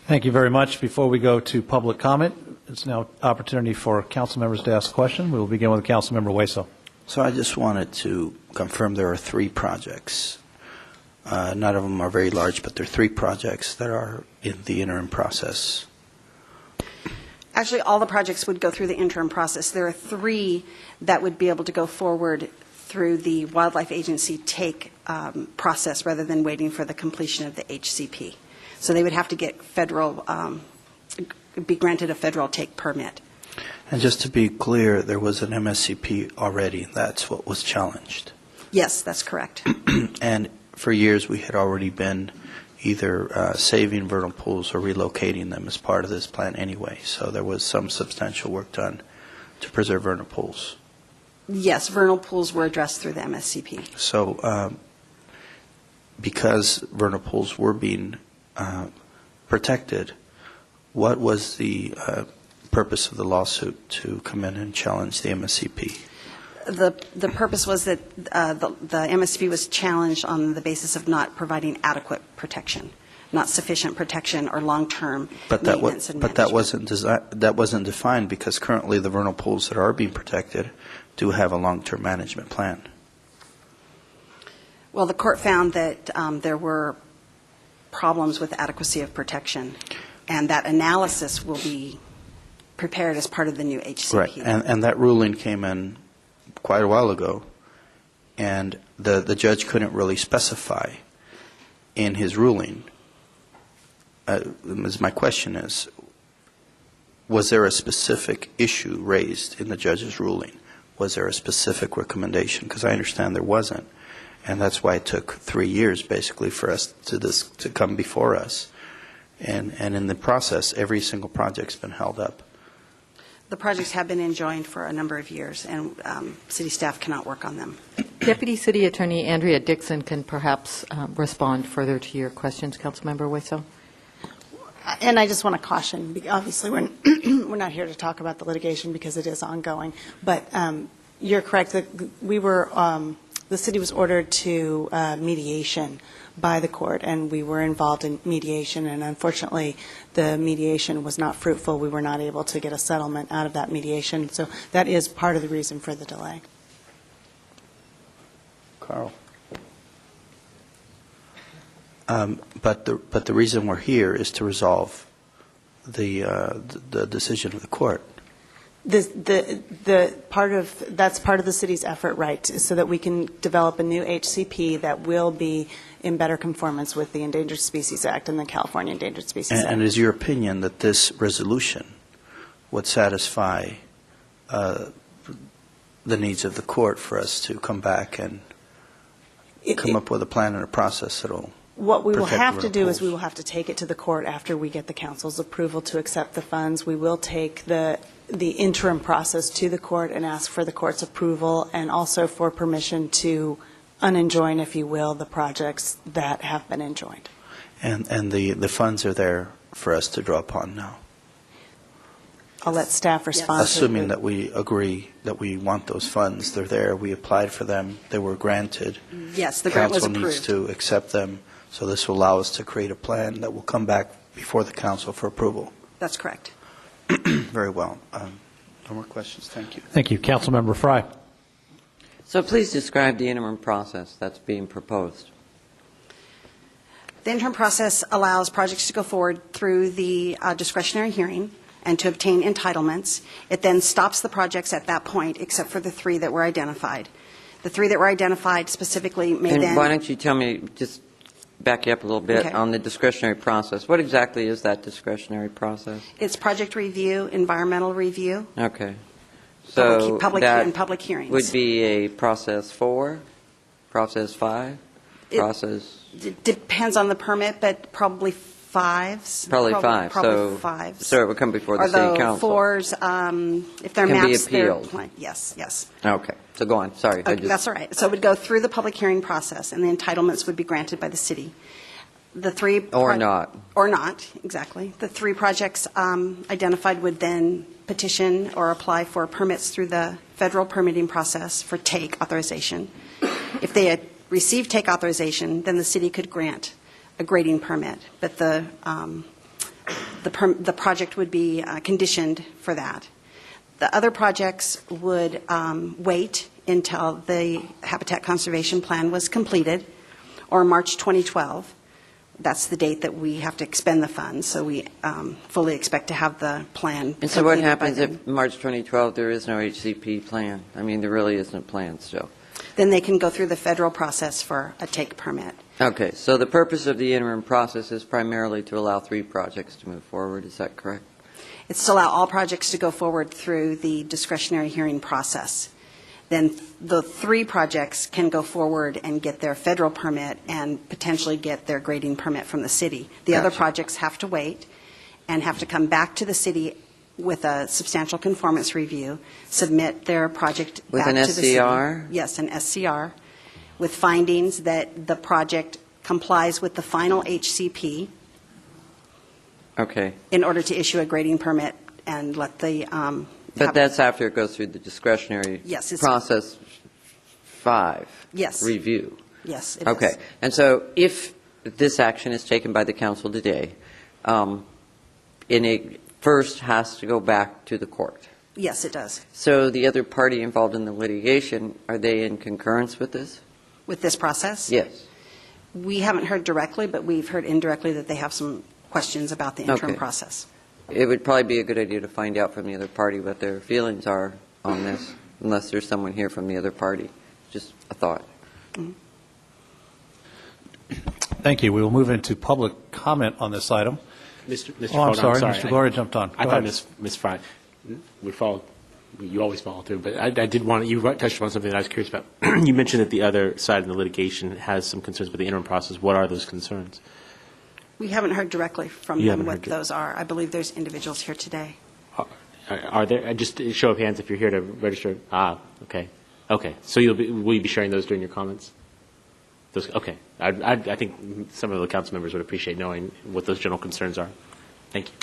Thank you very much. Before we go to public comment, it's now opportunity for council members to ask a question. We will begin with Councilmember Hueso. So I just wanted to confirm there are 3 projects. None of them are very large, but there are 3 projects that are in the interim process. Actually, all the projects would go through the interim process. There are 3 that would be able to go forward through the Wildlife Agency take process rather than waiting for the completion of the HCP. So they would have to get federal, be granted a federal take permit. And just to be clear, there was an MSCP already. That's what was challenged. Yes, that's correct. And for years, we had already been either saving vernal pools or relocating them as part of this plan anyway. So there was some substantial work done to preserve vernal pools. Yes, vernal pools were addressed through the MSCP. So because vernal pools were being protected, what was the purpose of the lawsuit to come in and challenge the MSCP? The purpose was that the MSCP was challenged on the basis of not providing adequate protection, not sufficient protection or long-term maintenance and management. That wasn't defined because currently the vernal pools that are being protected do have a long-term management plan. Well, the court found that there were problems with adequacy of protection, and that analysis will be prepared as part of the new HCP. Right, and that ruling came in quite a while ago, and the judge couldn't really specify in his ruling. My question is, was there a specific issue raised in the judge's ruling? Was there a specific recommendation? Because I understand there wasn't, and that's why it took 3 years basically for us to come before us. And in the process, every single project's been held up. The projects have been enjoined for a number of years, and city staff cannot work on them. Deputy City Attorney Andrea Dixon can perhaps respond further to your questions, Councilmember Hueso. And I just want to caution, obviously we're not here to talk about the litigation because it is ongoing, but you're correct that the city was ordered to mediation by the court, and we were involved in mediation, and unfortunately the mediation was not fruitful. We were not able to get a settlement out of that mediation, so that is part of the reason for the delay. Carl. But the reason we're here is to resolve the decision of the court. That's part of the city's effort, right, so that we can develop a new HCP that will be in better conformance with the Endangered Species Act and the California Endangered Species Act. And is your opinion that this resolution would satisfy the needs of the court for us to come back and come up with a plan and a process that will what we will have to do is we will have to take it to the court after we get the council's approval to accept the funds. We will take the interim process to the court and ask for the court's approval and also for permission to unenjoin, if you will, the projects that have been enjoined. And the funds are there for us to draw upon now. I'll let staff respond. Yes. Assuming that we agree that we want those funds, they're there. We applied for them. They were granted. Yes, the grant was approved. Council needs to accept them. So this will allow us to create a plan that will come back before the council for approval. That's correct. Very well. No more questions. Thank you. Thank you. Councilmember Frye. So please describe the interim process that's being proposed. The interim process allows projects to go forward through the discretionary hearing and to obtain entitlements. It then stops the projects at that point, except for the 3 that were identified. The 3 that were identified specifically may then... Why don't you tell me, just back you up a little bit, Okay. on the discretionary process. What exactly is that discretionary process? It's project review, environmental review, Okay. So public hearings. Would be a process 4, process 5, process... It depends on the permit, but probably 5s. Probably 5. Probably 5s. So it would come before the Although city council. 4s, if they're Can be maps, they're appealed. yes. Okay. So go on. Sorry. Okay, that's all right. So it would go through the public hearing process, and the entitlements would be granted by the city. The 3 Or not. Or not, exactly. The 3 projects identified would then petition or apply for permits through the federal permitting process for take authorization. If they had received take authorization, then the city could grant a grading permit. But the the project would be conditioned for that. The other projects would wait until the Habitat Conservation Plan was completed, or March 2012. That's the date that we have to expend the funds, so we fully expect to have the plan. And so what completed by happens then. if March 2012, there is no HCP plan? I mean, there really isn't a plan still. Then they can go through the federal process for a take permit. Okay, so the purpose of the interim process is primarily to allow 3 projects to move forward, is that correct? It's to allow all projects to go forward through the discretionary hearing process. Then the 3 projects can go forward and get their federal permit and potentially get their grading permit from the city. The other Gotcha. projects have to wait and have to come back to the city with a substantial conformance review, submit their project With back an to the city. SCR? Yes, an SCR, with findings that the project complies with the final HCP Okay, in order to issue a grading permit and let the but that's after it goes through the discretionary Yes, it's- process 5 Yes. review. Yes, it is. Okay, and so if this action is taken by the council today, it first has to go back to the court. Yes, it does. So the other party involved in the litigation, are they in concurrence with this? With this process? Yes. We haven't heard directly, but we've heard indirectly that they have some questions about the interim Okay. process. It would probably be a good idea to find out from the other party what their feelings are on this, unless there's someone here from the other party. Just a thought. Thank you. We will move into public comment on this item. Mr. Oh, I'm Ford, sorry. Mr. Gloria jumped on. I Go thought ahead. Ms. Fry would follow. You always follow through, but I did want you touched upon something that I was curious about. You mentioned that the other side of the litigation has some concerns with the interim process. What are those concerns? We haven't heard directly from You them haven't what heard di- those are. I believe there's individuals here today. Are there just a show of hands if you're here to register? Okay, okay. So will you be sharing those during your comments? Those, okay. I think some of the council members would appreciate knowing what those general concerns are. Thank you.